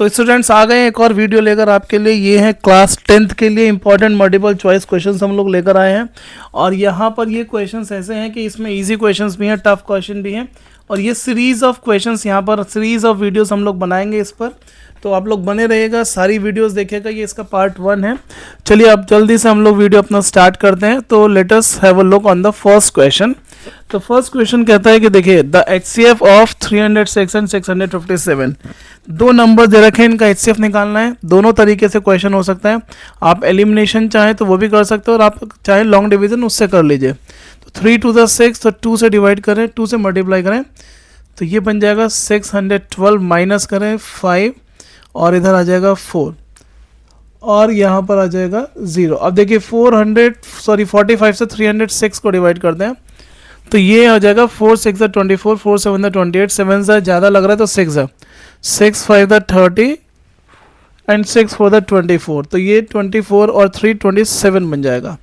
तो स्टूडेंट्स आ गए एक और वीडियो लेकर आपके लिए। ये है क्लास 10th के लिए इंपॉर्टेंट मल्टीपल चॉइस क्वेश्चंस हम लोग लेकर आए हैं। और यहाँ पर ये क्वेश्चंस ऐसे हैं कि इसमें इजी क्वेश्चंस भी हैं, टफ क्वेश्चन भी हैं। और ये सीरीज़ ऑफ क्वेश्चंस, यहाँ पर सीरीज़ ऑफ वीडियोस हम लोग बनाएंगे इस पर। तो आप लोग बने रहिएगा, सारी वीडियोस देखिएगा। ये इसका पार्ट 1 है। चलिए अब जल्दी से हम लोग वीडियो अपना स्टार्ट करते हैं। तो let us have a look on the first question. तो फर्स्ट क्वेश्चन कहता है कि देखिए द HCF ऑफ 306 एंड 657, दो नंबर दे रखे हैं, इनका HCF निकालना है। दोनों तरीके से क्वेश्चन हो सकता है। आप एलिमिनेशन चाहें तो वो भी कर सकते हो, और आप चाहें लॉन्ग डिवीजन उससे कर लीजिए। तो 3 to the 6, तो 2 से डिवाइड करें, 2 से मल्टीप्लाई करें, तो ये बन जाएगा 612, माइनस करें 5, और इधर आ जाएगा 4, और यहाँ पर आ जाएगा 0। अब देखिए 45 से 306 को डिवाइड करते हैं, तो ये आ जाएगा 4 6 24, 4 7 28, 7 से ज़्यादा लग रहा है तो 6 है, 6 5 30 एंड 6 4 24, तो ये 24 और 3 27 बन जाएगा।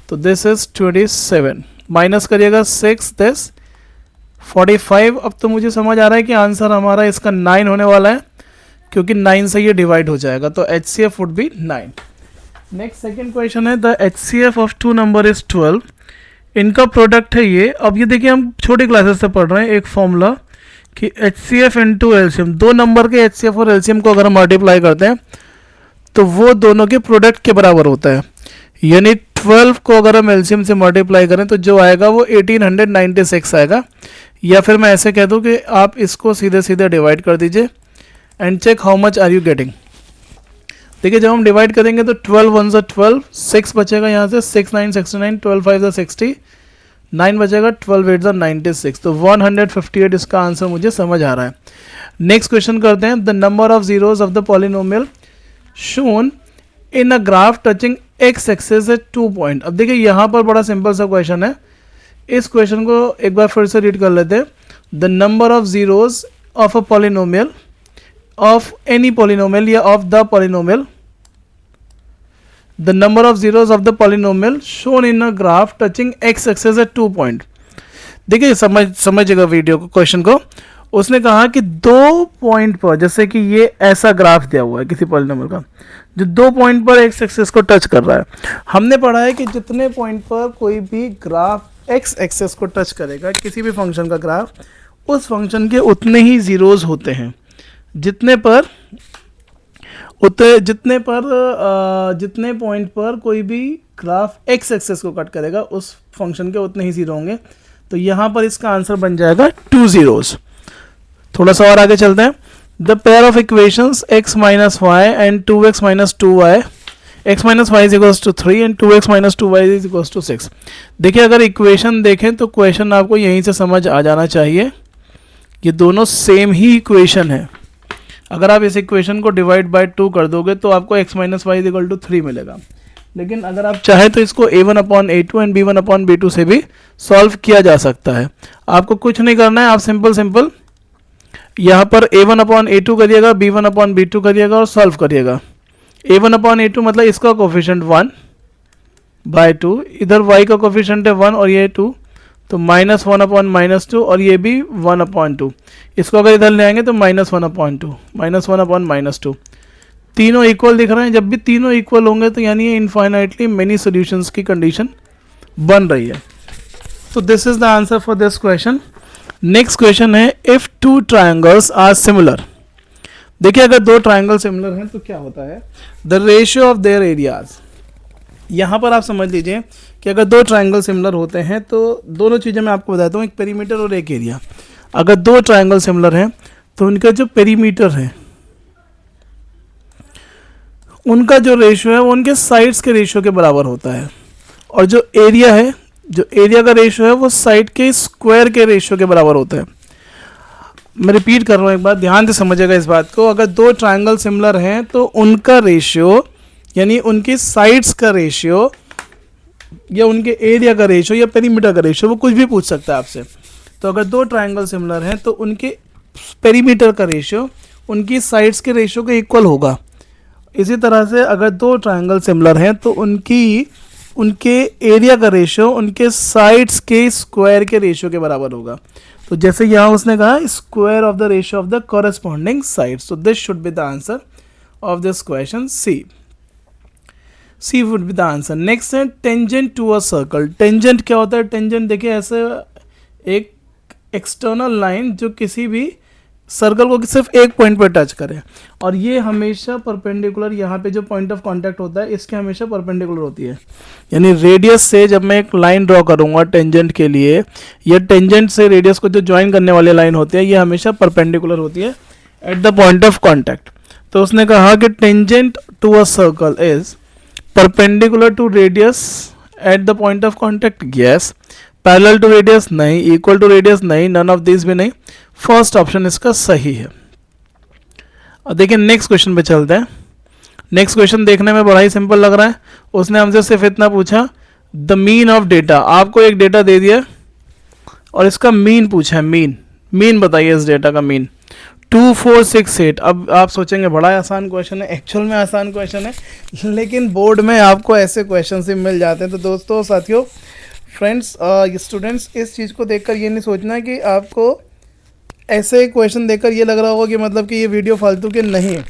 तो दिस इज 27, माइनस करिएगा 6 दिस 45। अब तो मुझे समझ आ रहा है कि आंसर हमारा इसका 9 होने वाला है, क्योंकि 9 से ये डिवाइड हो जाएगा। तो HCF would be 9। Next second question है the HCF of 2 number is 12, इनका प्रोडक्ट है ये। अब ये देखिए हम छोटी क्लासेस से पढ़ रहे हैं एक फॉर्मूला कि HCF इंटू LCM, दो नंबर के HCF और LCM को अगर हम मल्टीप्लाई करते हैं तो वो दोनों के प्रोडक्ट के बराबर होता है। यानी 12 को अगर हम LCM से मल्टीप्लाई करें तो जो आएगा वो 1896 आएगा। या फिर मैं ऐसे कह दूं कि आप इसको सीधे सीधे डिवाइड कर दीजिए and check how much are you getting. देखिए जब हम डिवाइड करेंगे तो 12 1 ज़ा 12, 6 बचेगा यहाँ से, 6 9 69, 12 5 ज़ा 60, 9 बचेगा, 12 8 ज़ा 96। तो 158 इसका आंसर मुझे समझ आ रहा है। नेक्स्ट क्वेश्चन करते हैं the number of zeros of the polynomial shown in a graph touching x axis at 2 point. अब देखिए यहाँ पर बड़ा सिंपल सा क्वेश्चन है। इस क्वेश्चन को एक बार फिर से रीड कर लेते हैं। The number of zeros of a polynomial, of any polynomial या of the polynomial, the number of zeros of the polynomial shown in a graph touching x axis at 2 point। देखिए समझिएगा वीडियो को, question को। उसने कहा कि दो point पर, जैसे कि ये ऐसा ग्राफ दिया हुआ है किसी पॉलिनोमियल का जो दो पॉइंट पर एक्स एक्सिस को टच कर रहा है। हमने पढ़ा है कि जितने पॉइंट पर कोई भी ग्राफ एक्स एक्सिस को टच करेगा, किसी भी फंक्शन का ग्राफ, उस फंक्शन के उतने ही जीरोज होते हैं। जितने पॉइंट पर कोई भी ग्राफ एक्स एक्सिस को कट करेगा उस फंक्शन के उतने ही जीरो होंगे। तो यहाँ पर इसका आंसर बन जाएगा 2 zeros। थोड़ा सा और आगे चलते हैं। The pair of equations x minus Y and 2x minus 2y, x minus Y is equals to 3 and 2x minus 2y is equals to 6। देखिए अगर इक्वेशन देखें तो क्वेश्चन आपको यहीं से समझ आ जाना चाहिए, ये दोनों सेम ही इक्वेशन है। अगर आप इस इक्वेशन को डिवाइड बाय 2 कर दोगे तो आपको x minus Y equal to 3 मिलेगा। लेकिन अगर आप चाहें तो इसको a1/a2 एंड b1/b2 से भी सॉल्व किया जा सकता है। आपको कुछ नहीं करना है, आप सिंपल यहाँ पर a1/a2 करिएगा, b1/b2 करिएगा और सॉल्व करिएगा। a1/a2 मतलब इसका कोफिशिएंट 1/2, इधर y का कोफिशिएंट है 1 और ये 2, तो -1/-2, और ये भी 1/2। इसको अगर इधर ले आएंगे तो -1/2, -1/-2। तीनों इक्वल दिख रहे हैं। जब भी तीनों इक्वल होंगे तो यानी ये इनफाइनाइटली मेनी सॉल्यूशंस की कंडीशन बन रही है। तो this is the answer for this question. Next question है इफ 2 ट्रायंगल्स आर सिमिलर। देखिए अगर दो ट्रायंगल सिमिलर हैं तो क्या होता है, the ratio of their areas. यहाँ पर आप समझ लीजिए कि अगर दो ट्रायंगल सिमिलर होते हैं तो दोनों चीज़ें मैं आपको बताता हूँ, एक पेरीमीटर और एक एरिया। अगर दो ट्रायंगल सिमिलर हैं तो उनका जो पेरीमीटर है, उनका जो रेशियो है वो उनके साइड्स के रेशियो के बराबर होता है, और जो एरिया है, जो एरिया का रेशियो है वो साइड के स्क्वायर के रेशियो के बराबर होता है। मैं रिपीट कर रहा हूँ, एक बार ध्यान से समझिएगा इस बात को। अगर दो ट्रायंगल सिमिलर हैं तो उनका रेशियो, यानी उनकी साइड्स का रेशियो या उनके एरिया का रेशियो या पेरीमीटर का रेशियो, वो कुछ भी पूछ सकता है आपसे। तो अगर दो ट्रायंगल सिमिलर हैं तो उनके पेरीमीटर का रेशियो उनकी साइड्स के रेशियो के इक्वल होगा। इसी तरह से अगर दो ट्रायंगल सिमिलर हैं तो उनके एरिया का रेशियो उनके साइड्स के स्क्वायर के रेशियो के बराबर होगा। तो जैसे यहाँ उसने कहा square of the ratio of the corresponding side, so this should be the answer of this question C. C would be the answer. Next है tangent to a circle. Tangent क्या होता है? टेंजेंट देखिए ऐसे एक एक्सटर्नल लाइन जो किसी भी सर्कल को सिर्फ एक पॉइंट पर टच करे, और ये हमेशा परपेंडिकुलर, यहाँ पे जो पॉइंट ऑफ कांटेक्ट होता है इसके हमेशा परपेंडिकुलर होती है। यानी रेडियस से जब मैं एक लाइन ड्रॉ करूँगा टेंजेंट के लिए, या टेंजेंट से रेडियस को जो ज्वाइन करने वाली लाइन होती है ये हमेशा परपेंडिकुलर होती है at the point of contact. तो उसने कहा कि tangent to a circle is perpendicular to radius at the point of contact, yes. Parallel to radius नहीं, इक्वल टू रेडियस नहीं, नन ऑफ दिस भी नहीं। फर्स्ट ऑप्शन इसका सही है। और देखिए नेक्स्ट क्वेश्चन पे चलते हैं। नेक्स्ट क्वेश्चन देखने में बड़ा ही सिंपल लग रहा है। उसने हमसे सिर्फ इतना पूछा, द मीन ऑफ डेटा। आपको एक डेटा दे दिया और इसका मीन पूछा है, मीन बताइए इस डेटा का मीन 2468। अब आप सोचेंगे बड़ा आसान क्वेश्चन है, एक्चुअल में आसान क्वेश्चन है, लेकिन बोर्ड में आपको ऐसे क्वेश्चन से मिल जाते हैं। तो दोस्तों, साथियों, फ्रेंड्स, स्टूडेंट्स, इस चीज़ को देखकर ये नहीं सोचना कि आपको ऐसे क्वेश्चन देखकर ये लग रहा होगा कि मतलब कि ये वीडियो फालतू के नहीं है।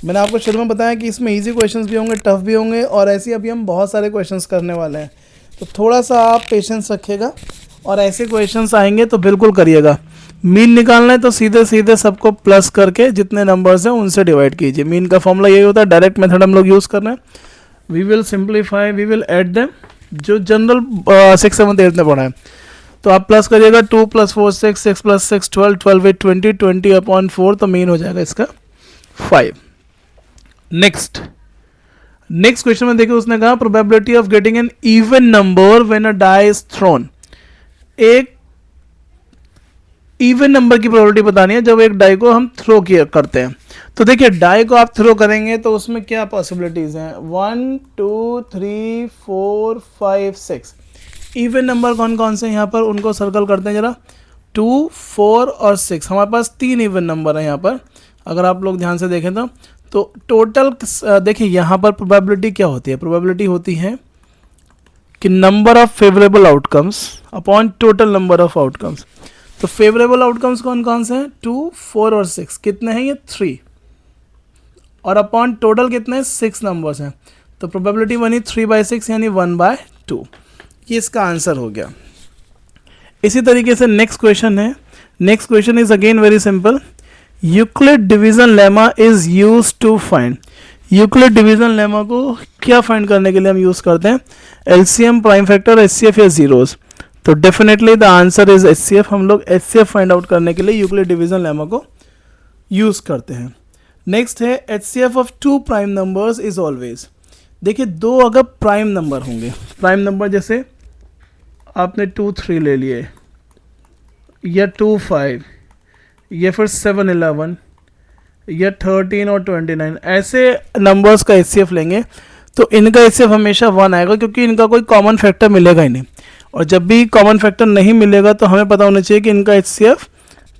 मैंने आपको शुरू में बताया कि इसमें इजी क्वेश्चंस भी होंगे, टफ भी होंगे, और ऐसे अभी हम बहुत सारे क्वेश्चंस करने वाले हैं। तो थोड़ा सा आप पेशेंस रखिएगा और ऐसे क्वेश्चंस आएंगे तो बिल्कुल करिएगा। मीन निकालना है तो सीधे सीधे सबको प्लस करके जितने नंबर्स हैं उनसे डिवाइड कीजिए। मीन का फॉर्मूला यही होता है, डायरेक्ट मेथड हम लोग यूज़ कर रहे हैं। We will simplify, we will add them, जो जनरल 6, 7, 8 में पढ़ा है। तो आप प्लस करिएगा, 2 + 4 6, 6 + 6 12, 12 8 20, 20/4, तो मीन हो जाएगा इसका 5। नेक्स्ट क्वेश्चन में देखिए उसने कहा probability of getting an even number when a die is thrown. एक इवन नंबर की प्रोबेबिलिटी बतानी है जब एक डाई को हम थ्रो किया करते हैं। तो देखिए डाई को आप थ्रो करेंगे तो उसमें क्या पॉसिबिलिटीज हैं, 1 2 3 4 5 6। इवन नंबर कौन कौन से यहाँ पर, उनको सर्कल करते हैं जरा, 2 4 और 6। हमारे पास 3 इवन नंबर है यहाँ पर, अगर आप लोग ध्यान से देखें तो टोटल देखिए यहाँ पर प्रोबेबिलिटी क्या होती है, प्रोबेबिलिटी होती है कि number of favourable outcomes upon total number of outcomes. तो फेवरेबल आउटकम्स कौन कौन से हैं, 2 4 और 6। कितने हैं ये, 3, और अपॉन टोटल कितने हैं, 6 नंबर्स हैं। तो प्रोबेबिलिटी बनी 3/6 यानी 1/2। ये इसका आंसर हो गया। इसी तरीके से नेक्स्ट क्वेश्चन है। Next question is again very simple. Euclid division lemma is used to find. Euclid division lemma को क्या फाइंड करने के लिए हम यूज करते हैं, एलसीएम, प्राइम फैक्टर, एचसीएफ या जीरोस। तो definitely the answer is HCF. हम लोग एचसीएफ फाइंड आउट करने के लिए यूक्लिड डिवीजन लेमा को यूज करते हैं। नेक्स्ट है HCF of 2 prime numbers is always. देखिए 2 अगर प्राइम नंबर होंगे, प्राइम नंबर जैसे आपने 2 3 ले लिए, या 2 5, या फिर 7 11, या 13 और 29, ऐसे नंबर्स का एचसीएफ लेंगे तो इनका एचसीएफ हमेशा 1 आएगा, क्योंकि इनका कोई कॉमन फैक्टर मिलेगा ही नहीं। और जब भी कॉमन फैक्टर नहीं मिलेगा तो हमें पता होना चाहिए कि इनका एचसीएफ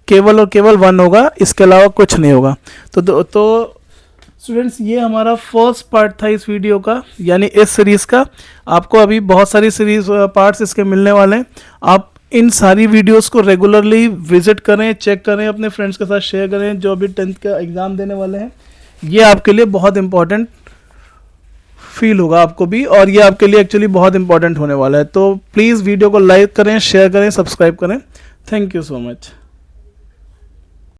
केवल और केवल 1 होगा, इसके अलावा कुछ नहीं होगा। तो स्टूडेंट्स, ये हमारा फर्स्ट पार्ट था इस वीडियो का, यानी इस सीरीज़ का। आपको अभी बहुत सारी सीरीज पार्ट्स इसके मिलने वाले हैं। आप इन सारी वीडियोस को रेगुलरली विजिट करें, चेक करें, अपने फ्रेंड्स के साथ शेयर करें जो अभी 10th का एग्ज़ाम देने वाले हैं। ये आपके लिए बहुत इंपॉर्टेंट फील होगा आपको भी, और ये आपके लिए एक्चुअली बहुत इंपॉर्टेंट होने वाला है। तो प्लीज़ वीडियो को लाइक करें, शेयर करें, सब्सक्राइब करें। Thank you so much.